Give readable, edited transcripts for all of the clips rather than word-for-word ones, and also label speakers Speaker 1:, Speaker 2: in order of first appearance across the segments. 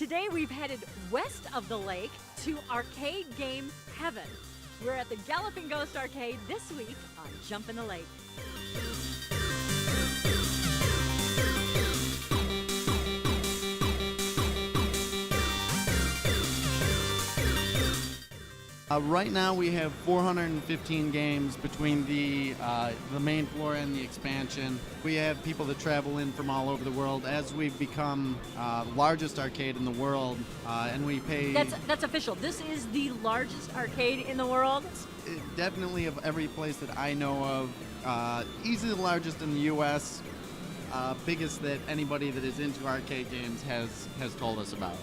Speaker 1: Today we've headed west of the lake to arcade game heaven. We're at the Galloping Ghost Arcade this week on Jump in the Lake.
Speaker 2: Right now we have 415 games between the main floor and the expansion. We have people that travel in from all over the world as we've become the largest arcade in the world, and we pay...
Speaker 1: That's official. This is the largest arcade in the world?
Speaker 2: Definitely of every place that I know of. Easily the largest in the U.S., biggest that anybody that is into arcade games has told us about.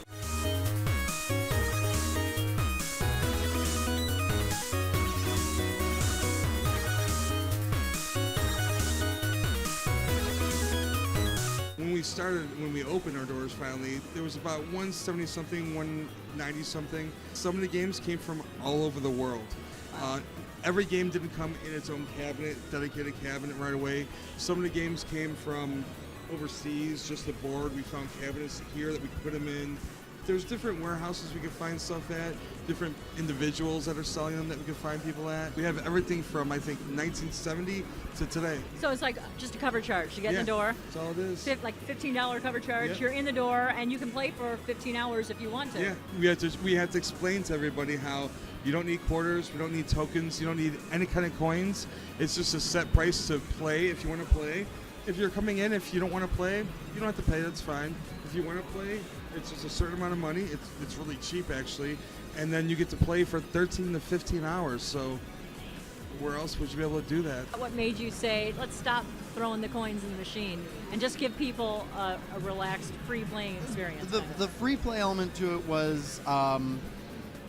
Speaker 3: When we opened our doors finally, there was about 170 something, 190 something. Some of the games came from all over the world. Every game didn't come in its own cabinet, dedicated cabinet right away. Some of the games came from overseas, just the board. We found cabinets here that we could put them in. There's different warehouses we could find stuff at, different individuals that are selling them that we could find people at. We have everything from, I think, 1970 to today.
Speaker 1: So it's like just a cover charge to get in the door.
Speaker 3: That's all it is.
Speaker 1: Like $15 cover charge. Yep. You're in the door and you can play for 15 hours if you want to.
Speaker 3: Yeah, we had to explain to everybody how you don't need quarters, we don't need tokens, you don't need any kind of coins. It's just a set price to play if you want to play. If you're coming in, if you don't want to play, you don't have to pay, that's fine. If you want to play, it's just a certain amount of money. It's really cheap, actually. And then you get to play for 13 to 15 hours. So where else would you be able to do that?
Speaker 1: What made you say, let's stop throwing the coins in the machine and just give people a relaxed, free playing experience?
Speaker 2: The free play element to it was...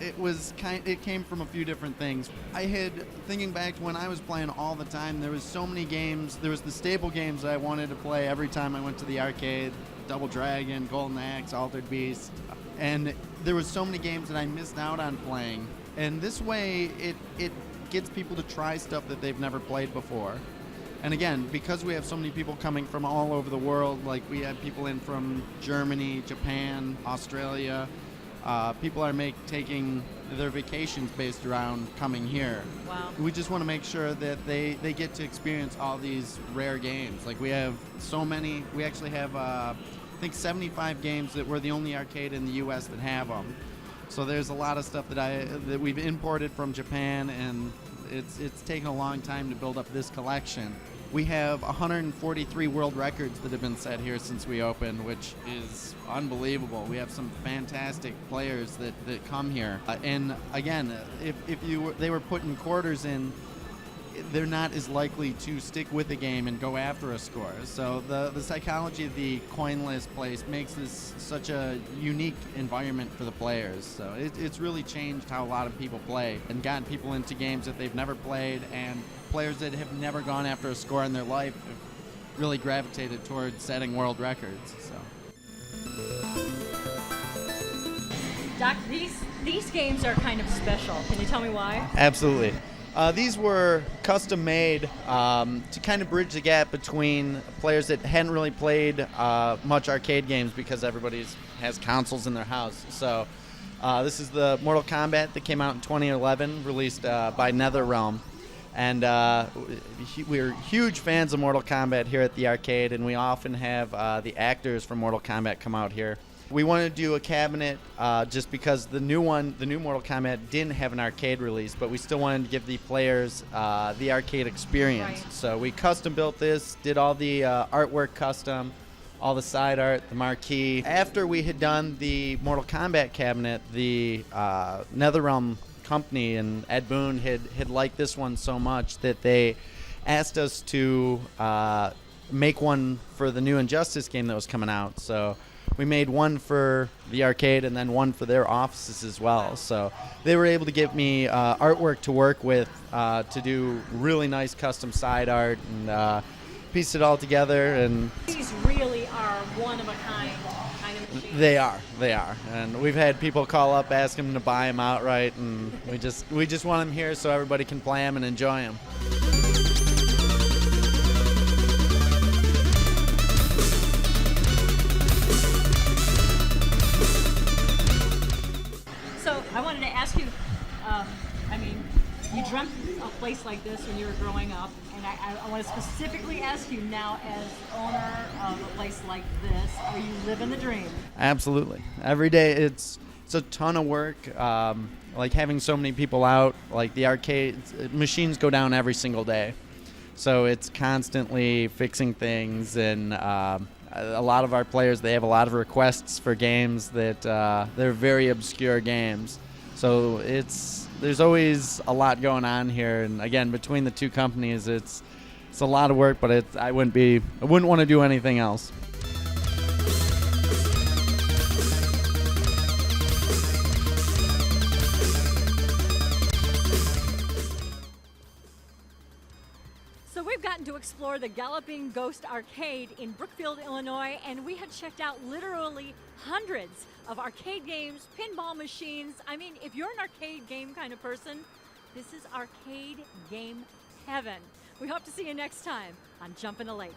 Speaker 2: It came from a few different things. Thinking back to when I was playing all the time, there was so many games. There was the staple games that I wanted to play every time I went to the arcade. Double Dragon, Golden Axe, Altered Beast. And there was so many games that I missed out on playing. And this way, it gets people to try stuff that they've never played before. And again, because we have so many people coming from all over the world, like we have people in from Germany, Japan, Australia, people are taking their vacations based around coming here.
Speaker 1: Wow.
Speaker 2: We just want to make sure that they get to experience all these rare games. Like we have so many. We actually have, I think, 75 games that we're the only arcade in the U.S. that have them. So there's a lot of stuff that we've imported from Japan, and it's taken a long time to build up this collection. We have 143 world records that have been set here since we opened, which is unbelievable. We have some fantastic players that come here. And again, if they were putting quarters in, they're not as likely to stick with the game and go after a score. So the psychology of the coinless place makes this such a unique environment for the players. So it's really changed how a lot of people play and gotten people into games that they've never played, and players that have never gone after a score in their life have really gravitated towards setting world records. So.
Speaker 1: Doc, these games are kind of special. Can you tell me why?
Speaker 2: Absolutely. These were custom made to kind of bridge the gap between players that hadn't really played much arcade games because everybody has consoles in their house. So this is the Mortal Kombat that came out in 2011, released by NetherRealm. And we're huge fans of Mortal Kombat here at the arcade, and we often have the actors from Mortal Kombat come out here. We wanted to do a cabinet just because the new Mortal Kombat didn't have an arcade release, but we still wanted to give the players the arcade experience.
Speaker 1: Right.
Speaker 2: So we custom built this, did all the artwork custom, all the side art, the marquee. After we had done the Mortal Kombat cabinet, the NetherRealm company and Ed Boon had liked this one so much that they asked us to make one for the new Injustice game that was coming out. So we made one for the arcade and then one for their offices as well. So they were able to give me artwork to work with to do really nice custom side art and piece it all together. And
Speaker 1: These really are one of a kind of machines.
Speaker 2: They are, and we've had people call up asking them to buy them outright, and we just want them here so everybody can play them and enjoy them.
Speaker 1: dreamt a place like this when you were growing up, and I want to specifically ask you now, as owner of a place like this, are you living the dream?
Speaker 2: Absolutely. Every day it's a ton of work. Like having so many people out, like the arcade machines go down every single day. So it's constantly fixing things, and a lot of our players, they have a lot of requests for games that they're very obscure games. So there's always a lot going on here, and again, between the two companies, it's a lot of work, but I wouldn't want to do anything else.
Speaker 1: So we've gotten to explore the Galloping Ghost Arcade in Brookfield, Illinois, and we have checked out literally hundreds of arcade games, pinball machines. I mean, if you're an arcade game kind of person, this is arcade game heaven. We hope to see you next time on Jump in the Lake.